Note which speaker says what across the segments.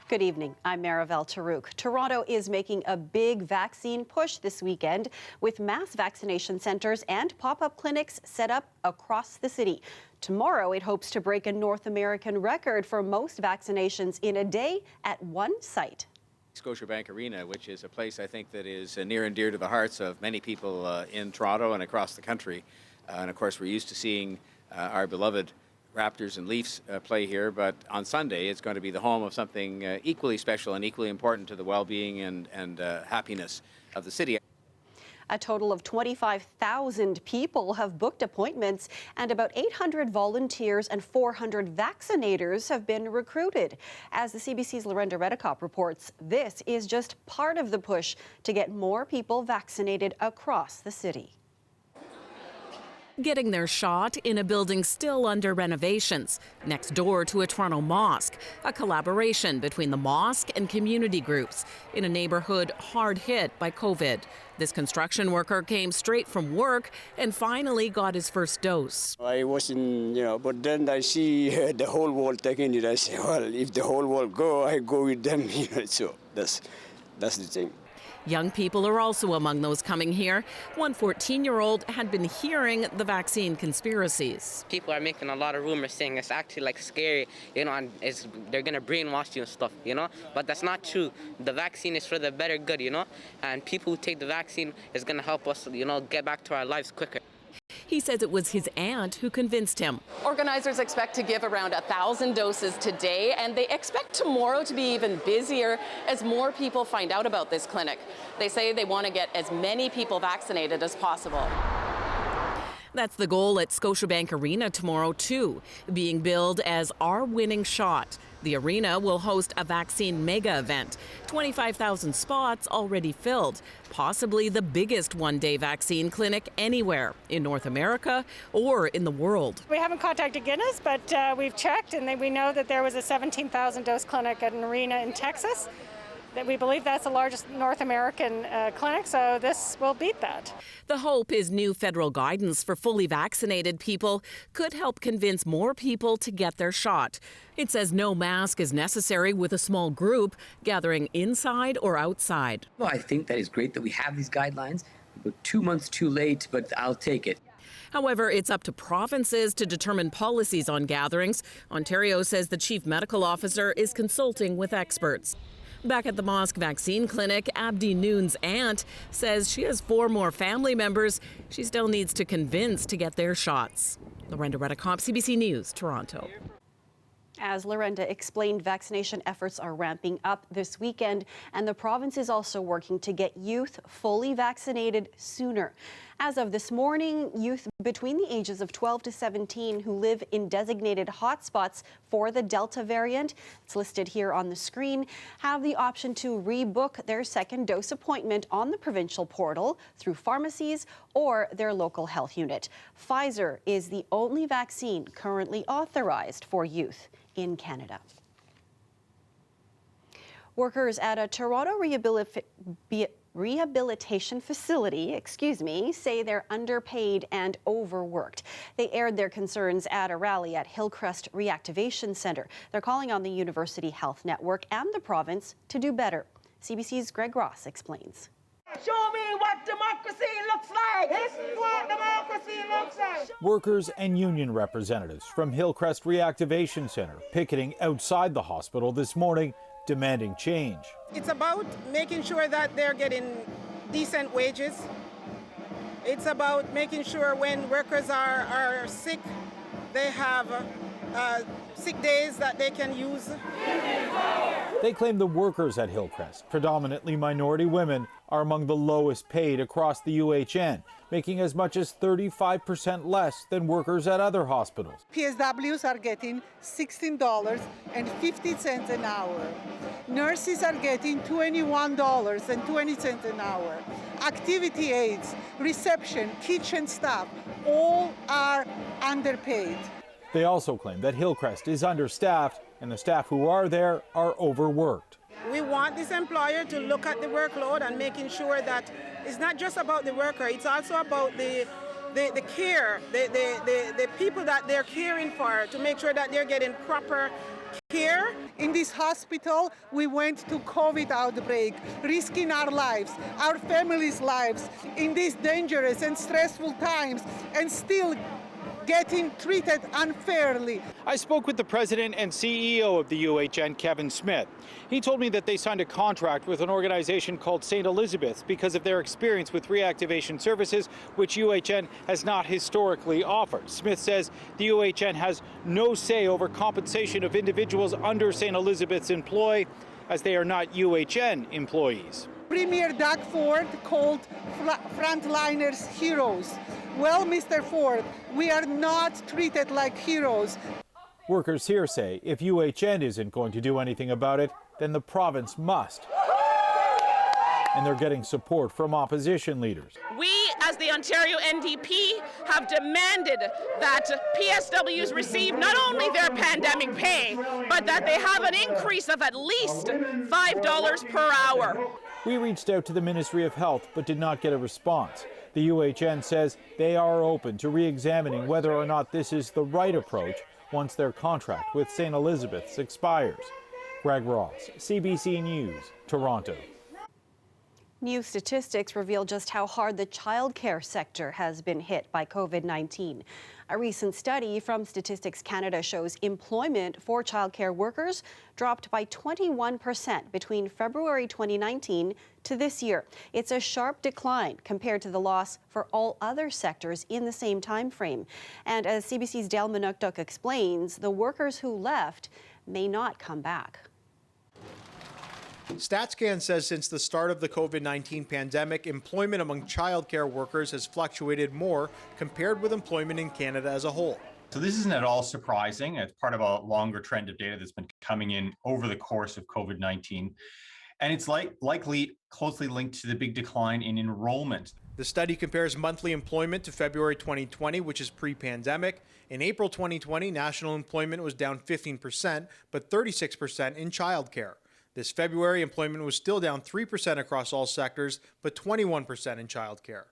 Speaker 1: Good evening. I'm Marivel Tarouk. Toronto is making a big vaccine push this weekend with mass vaccination centres and pop-up clinics set up across the city. Tomorrow, it hopes to break a North American record for most vaccinations in a day at one site.
Speaker 2: Scotiabank Arena, which is a place I think that is near and dear to the hearts of many people in Toronto and across the country. And of course, we're used to seeing our beloved Raptors and Leafs play here, but on Sunday it's going to be the home of something equally special and equally important to the well-being and happiness of the city.
Speaker 1: A total of 25,000 people have booked appointments, and about 800 volunteers and 400 vaccinators have been recruited. As the CBC's Lorenda Redicop reports, this is just part of the push to get more people vaccinated across the city.
Speaker 3: Getting their shot in a building still under renovations, next door to a Toronto mosque, a collaboration between the mosque and community groups in a neighborhood hard hit by COVID. This construction worker came straight from work and finally got his first dose.
Speaker 4: I wasn't, but then I see the whole world taking it. I say, well, if the whole world go, I go with them. So that's the thing.
Speaker 3: Young people are also among those coming here. One 14-year-old had been hearing the vaccine conspiracies.
Speaker 5: People are making a lot of rumors saying it's actually scary, and they're going to brainwash you and stuff, But that's not true. The vaccine is for the better good, And people who take the vaccine is going to help us, get back to our lives quicker.
Speaker 3: He says it was his aunt who convinced him.
Speaker 6: Organizers expect to give around 1,000 doses today, and they expect tomorrow to be even busier as more people find out about this clinic. They say they want to get as many people vaccinated as possible.
Speaker 3: That's the goal at Scotiabank Arena tomorrow, too, being billed as our winning shot. The arena will host a vaccine mega event. 25,000 spots already filled, possibly the biggest one-day vaccine clinic anywhere in North America or in the world.
Speaker 7: We haven't contacted Guinness, but we've checked, and we know that there was a 17,000 dose clinic at an arena in Texas. That we believe that's the largest North American clinic, so this will beat that.
Speaker 3: The hope is new federal guidance for fully vaccinated people could help convince more people to get their shot. It says no mask is necessary with a small group gathering inside or outside.
Speaker 8: Well, I think that is great that we have these guidelines. We're 2 months too late, but I'll take it.
Speaker 3: However, it's up to provinces to determine policies on gatherings. Ontario says the chief medical officer is consulting with experts. Back at the mosque vaccine clinic, Abdi Noon's aunt says she has 4 more family members she still needs to convince to get their shots. Lorenda Redicop, CBC News, Toronto.
Speaker 1: As Lorenda explained, vaccination efforts are ramping up this weekend, and the province is also working to get youth fully vaccinated sooner. As of this morning, youth between the ages of 12 to 17 who live in designated hotspots for the Delta variant, it's listed here on the screen, have the option to rebook their second dose appointment on the provincial portal through pharmacies or their local health unit. Pfizer is the only vaccine currently authorized for youth in Canada. Workers at a Toronto rehabilitation facility, say they're underpaid and overworked. They aired their concerns at a rally at Hillcrest Reactivation Centre. They're calling on the University Health Network and the province to do better. CBC's Greg Ross explains.
Speaker 9: Show me what democracy looks like. This is what democracy looks like.
Speaker 10: Workers and union representatives from Hillcrest Reactivation Centre picketing outside the hospital this morning, demanding change.
Speaker 11: It's about making sure that they're getting decent wages. It's about making sure when workers are sick, they have sick days that they can use.
Speaker 10: They claim the workers at Hillcrest, predominantly minority women, are among the lowest paid across the UHN, making as much as 35% less than workers at other hospitals.
Speaker 12: PSWs are getting $16.50 an hour. Nurses are getting $21.20 an hour. Activity aides, reception, kitchen staff, all are underpaid.
Speaker 10: They also claim that Hillcrest is understaffed and the staff who are there are overworked.
Speaker 11: We want this employer to look at the workload and making sure that it's not just about the worker, it's also about the care, the people that they're caring for, to make sure that they're getting proper
Speaker 12: Here in this hospital, we went to COVID outbreak, risking our lives, our families' lives in these dangerous and stressful times, and still getting treated unfairly.
Speaker 10: I spoke with the president and CEO of the UHN, Kevin Smith. He told me that they signed a contract with an organization called St. Elizabeth's because of their experience with reactivation services, which UHN has not historically offered. Smith says the UHN has no say over compensation of individuals under St. Elizabeth's employ, as they are not UHN employees.
Speaker 12: Premier Doug Ford called frontliners heroes. Well, Mr. Ford, we are not treated like heroes.
Speaker 10: Workers here say if UHN isn't going to do anything about it, then the province must. And they're getting support from opposition leaders.
Speaker 13: We, as the Ontario NDP, have demanded that PSWs receive not only their pandemic pay, but that they have an increase of at least $5 per hour.
Speaker 10: We reached out to the Ministry of Health but did not get a response. The UHN says they are open to re-examining whether or not this is the right approach once their contract with St. Elizabeth's expires. Greg Ross, CBC News, Toronto.
Speaker 1: New statistics reveal just how hard the childcare sector has been hit by COVID-19. A recent study from Statistics Canada shows employment for childcare workers dropped by 21% between February 2019 to this year. It's a sharp decline compared to the loss for all other sectors in the same time frame. And as CBC's Dale Manukduk explains, the workers who left may not come back.
Speaker 14: StatsCan says since the start of the COVID-19 pandemic, employment among childcare workers has fluctuated more compared with employment in Canada as a whole.
Speaker 15: So this isn't at all surprising. It's part of a longer trend of data that's been coming in over the course of COVID-19. And it's likely closely linked to the big decline in enrollment.
Speaker 14: The study compares monthly employment to February 2020, which is pre-pandemic. In April 2020, national employment was down 15%, but 36% in childcare. This February, employment was still down 3% across all sectors, but 21% in childcare.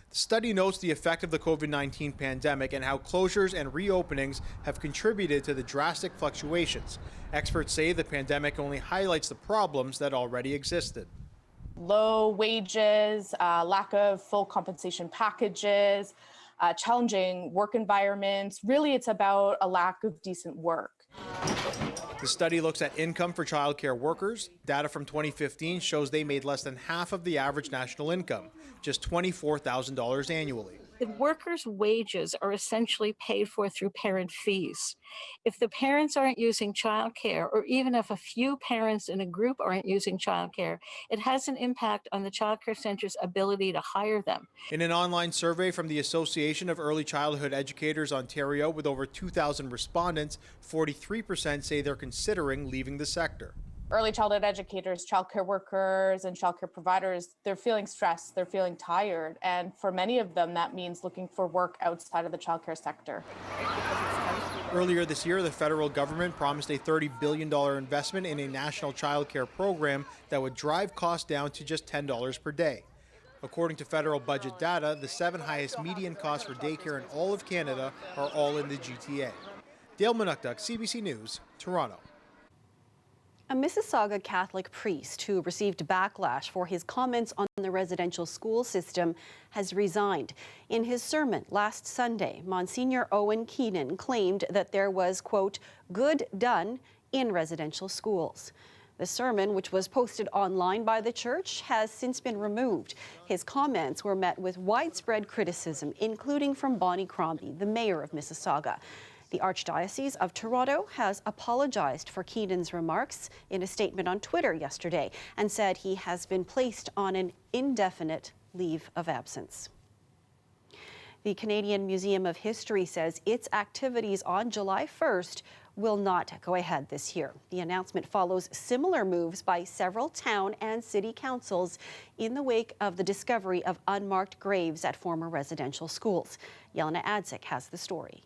Speaker 14: The study notes the effect of the COVID-19 pandemic and how closures and reopenings have contributed to the drastic fluctuations. Experts say the pandemic only highlights the problems that already existed.
Speaker 16: Low wages, lack of full compensation packages, challenging work environments. Really, it's about a lack of decent work.
Speaker 14: The study looks at income for childcare workers. Data from 2015 shows they made less than half of the average national income, just $24,000 annually.
Speaker 17: The workers' wages are essentially paid for through parent fees. If the parents aren't using childcare, or even if a few parents in a group aren't using childcare, it has an impact on the childcare center's ability to hire them.
Speaker 14: In an online survey from the Association of Early Childhood Educators Ontario with over 2,000 respondents, 43% say they're considering leaving the sector.
Speaker 16: Early childhood educators, childcare workers, and childcare providers, they're feeling stressed, they're feeling tired, and for many of them, that means looking for work outside of the childcare sector.
Speaker 14: Earlier this year, the federal government promised a $30 billion investment in a national childcare program that would drive costs down to just $10 per day. According to federal budget data, the 7 highest median costs for daycare in all of Canada are all in the GTA. Dale Manukduk, CBC News, Toronto.
Speaker 1: A Mississauga Catholic priest who received backlash for his comments on the residential school system has resigned. In his sermon last Sunday, Monsignor Owen Keenan claimed that there was, quote, good done in residential schools. The sermon, which was posted online by the church, has since been removed. His comments were met with widespread criticism, including from Bonnie Crombie, the mayor of Mississauga. The Archdiocese of Toronto has apologized for Keenan's remarks in a statement on Twitter yesterday and said he has been placed on an indefinite leave of absence. The Canadian Museum of History says its activities on July 1st will not go ahead this year. The announcement follows similar moves by several town and city councils in the wake of the discovery of unmarked graves at former residential schools. Yelena Adzik has the story.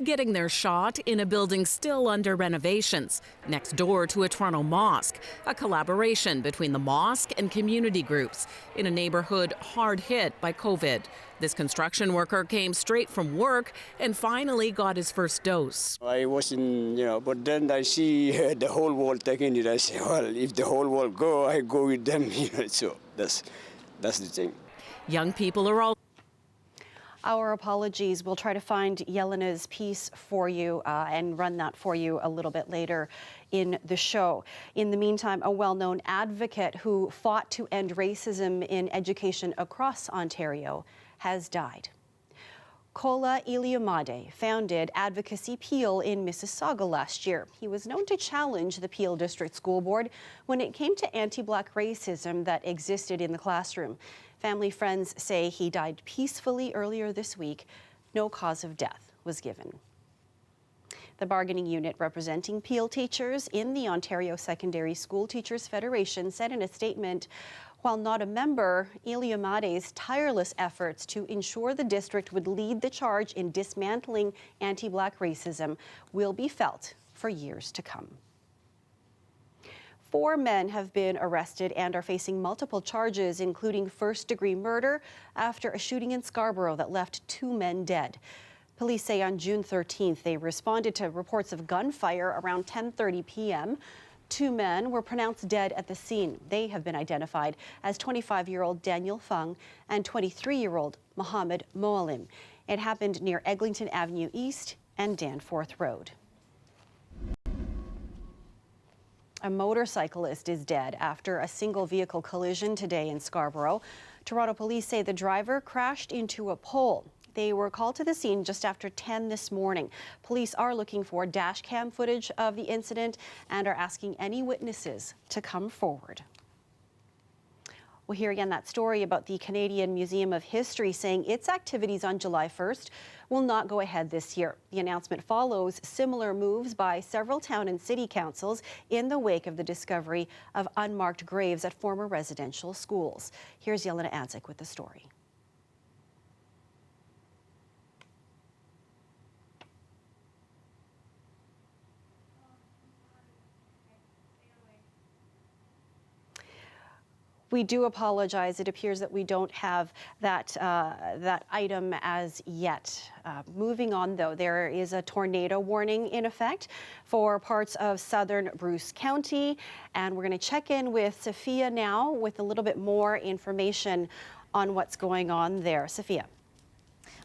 Speaker 3: Getting their shot in a building still under renovations, next door to a Toronto mosque, a collaboration between the mosque and community groups in a neighborhood hard hit by COVID. This construction worker came straight from work and finally got his first dose.
Speaker 4: I was in, but then I see the whole world taking it. I say, well, if the whole world go, I go with them. So that's the thing.
Speaker 3: Young people are all.
Speaker 1: Our apologies. We'll try to find Yelena's piece for you and run that for you a little bit later in the show. In the meantime, a well-known advocate who fought to end racism in education across Ontario has died. Kola Iliamade founded Advocacy Peel in Mississauga last year. He was known to challenge the Peel District School Board when it came to anti-Black racism that existed in the classroom. Family friends say he died peacefully earlier this week. No cause of death was given. The bargaining unit representing Peel teachers in the Ontario Secondary School Teachers Federation said in a statement, while not a member, Iliamade's tireless efforts to ensure the district would lead the charge in dismantling anti-Black racism will be felt for years to come. 4 men have been arrested and are facing multiple charges, including first-degree murder, after a shooting in Scarborough that left 2 men dead. Police say on June 13th, they responded to reports of gunfire around 10:30 p.m. 2 men were pronounced dead at the scene. They have been identified as 25-year-old Daniel Fung and 23-year-old Mohammed Moalim. It happened near Eglinton Avenue East and Danforth Road. A motorcyclist is dead after a single vehicle collision today in Scarborough. Toronto police say the driver crashed into a pole. They were called to the scene just after 10 this morning. Police are looking for dash cam footage of the incident and are asking any witnesses to come forward. We'll hear again that story about the Canadian Museum of History saying its activities on July 1st will not go ahead this year. The announcement follows similar moves by several town and city councils in the wake of the discovery of unmarked graves at former residential schools. Here's Yelena Adzik with the story. We do apologize. It appears that we don't have that item as yet. Moving on, though, there is a tornado warning in effect for parts of southern Bruce County, and we're going to check in with Sophia now with a little bit more information on what's going on there. Sophia.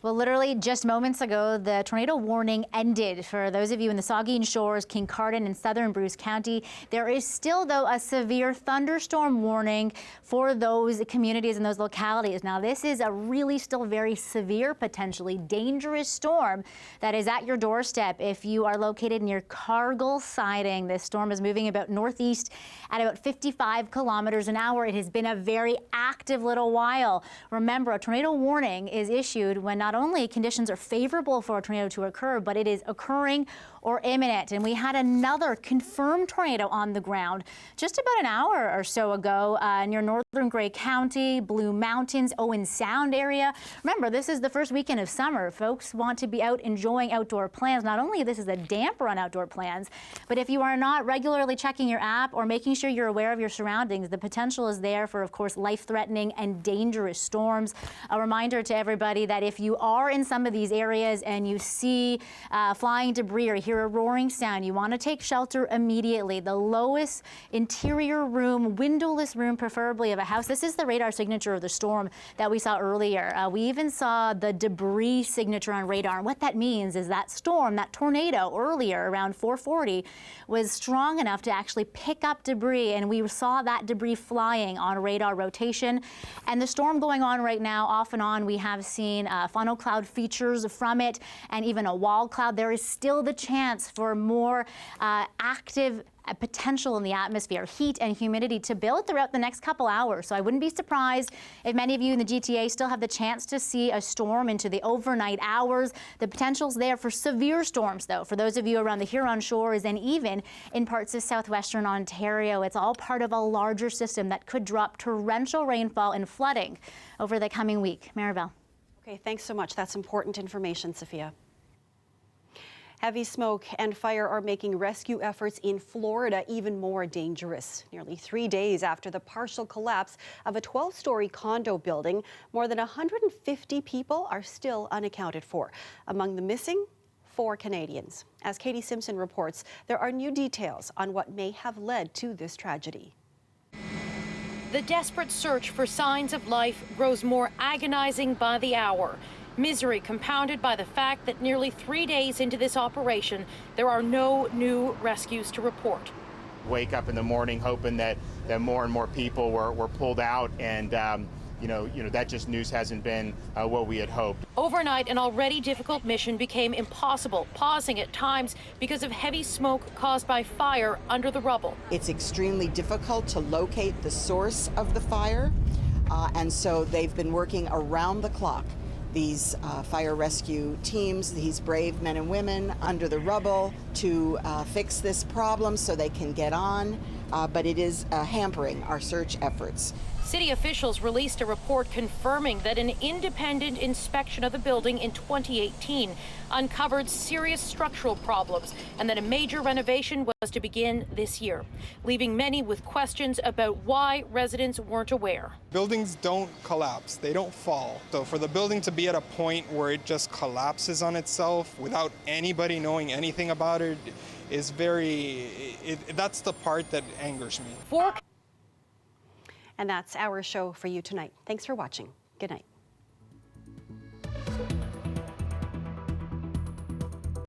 Speaker 18: Well, literally just moments ago, the tornado warning ended for those of you in the Saugeen Shores, Kincardine, and southern Bruce County. There is still, though, a severe thunderstorm warning for those communities and those localities. Now, this is a really still very severe, potentially dangerous storm that is at your doorstep if you are located near Cargill Siding. This storm is moving about northeast at about 55 kilometers an hour. It has been a very active little while. Remember, a tornado warning is issued when not only conditions are favorable for a tornado to occur, but it is occurring or imminent. And we had another confirmed tornado on the ground just about an hour or so ago near northern Grey County, Blue Mountains, Owen Sound area. Remember, this is the first weekend of summer. Folks want to be out enjoying outdoor plans. Not only this is a damper on outdoor plans, but if you are not regularly checking your app or making sure you're aware of your surroundings, the potential is there for, of course, life-threatening and dangerous storms. A reminder to everybody that if you are in some of these areas and you see flying debris or hear a roaring sound, you want to take shelter immediately. The lowest interior room, windowless room preferably of a house. This is the radar signature of the storm that we saw earlier. We even saw the debris signature on radar. And what that means is that storm, that tornado earlier around 4:40 was strong enough to actually pick up debris, and we saw that debris flying on radar rotation. And the storm going on right now, off and on, we have seen funnel cloud features from it and even a wall cloud. There is still the chance for more active potential in the atmosphere, heat and humidity to build throughout the next couple hours. So I wouldn't be surprised if many of you in the GTA still have the chance to see a storm into the overnight hours. The potential's there for severe storms, though, for those of you around the Huron Shores and even in parts of southwestern Ontario. It's all part of a larger system that could drop torrential rainfall and flooding over the coming week. Maribel.
Speaker 1: Okay, thanks so much. That's important information, Sophia. Heavy smoke and fire are making rescue efforts in Florida even more dangerous. Nearly 3 days after the partial collapse of a 12-story condo building, more than 150 people are still unaccounted for. Among the missing, 4 Canadians. As Katie Simpson reports, there are new details on what may have led to this tragedy.
Speaker 19: The desperate search for signs of life grows more agonizing by the hour. Misery compounded by the fact that nearly 3 days into this operation, there are no new rescues to report.
Speaker 20: Wake up in the morning hoping that more and more people were pulled out, and that just news hasn't been what we had hoped.
Speaker 19: Overnight, an already difficult mission became impossible, pausing at times because of heavy smoke caused by fire under the rubble.
Speaker 21: It's extremely difficult to locate the source of the fire, and so they've been working around the clock. These fire rescue teams, these brave men and women under the rubble to fix this problem so they can get on, but it is hampering our search efforts.
Speaker 19: City officials released a report confirming that an independent inspection of the building in 2018 uncovered serious structural problems and that a major renovation was to begin this year, leaving many with questions about why residents weren't aware.
Speaker 22: Buildings don't collapse, they don't fall. So for the building to be at a point where it just collapses on itself without anybody knowing anything about it is that's the part that angers me.
Speaker 1: And that's our show for you tonight. Thanks for watching. Good night.